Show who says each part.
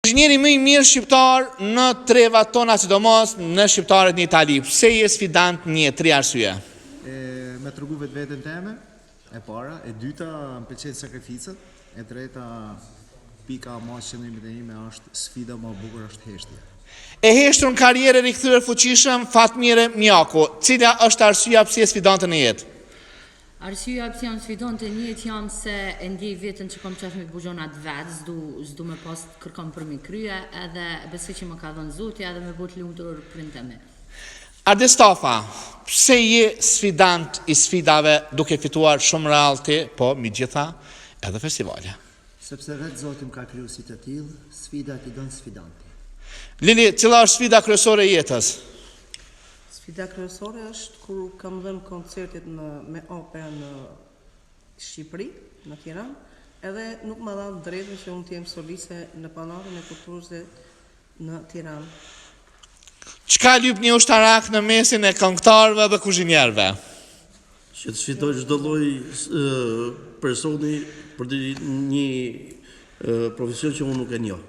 Speaker 1: Inxhinieri më i mirë shqiptar në trevat tona, sidomos në shqiptarët në Itali. Pse je sfidant një 3 arsye?
Speaker 2: Me tregu vetveten teme, e para, e dyta më pëlqen sakrificat, e treta pika më e qëndrimit e ime është sfida më e bukur është heshtja.
Speaker 1: E heshtur në karrierë rikthyer fuqishëm Fatmire Mjaku. Cila është arsyeja pse je sfidante në jetë?
Speaker 3: Arsyeja pse jam sfidante në jetë jam se e ndjej veten që kam qef me buxhonat vet, s'du me pas kërkon për mi krye, edhe besoj që më ka dhënë Zoti edhe me bot lumtur prindëmi.
Speaker 1: Ardestofa, pse je sfidant i sfidave duke fituar shumë reality, po mi gjitha edhe festivale?
Speaker 4: Sepse vetë Zoti më ka kriju si të tillë, sfidat i don sfidanti.
Speaker 1: Lili, cila është sfida kryesore e jetës?
Speaker 5: Sfida kryesore është kur kam dhënë koncertit me opera në Shqipëri, në Tiranë, edhe nuk më dhanë drejtën që unë të jem soliste në Palatin e Kulturës në Tiranë.
Speaker 1: Çka lyp një ushtarak në mesin e këngëtarëve dhe kuzhinierëve?
Speaker 6: Që të sfidoj çdo lloj personi për një profesion që unë nuk e njoh.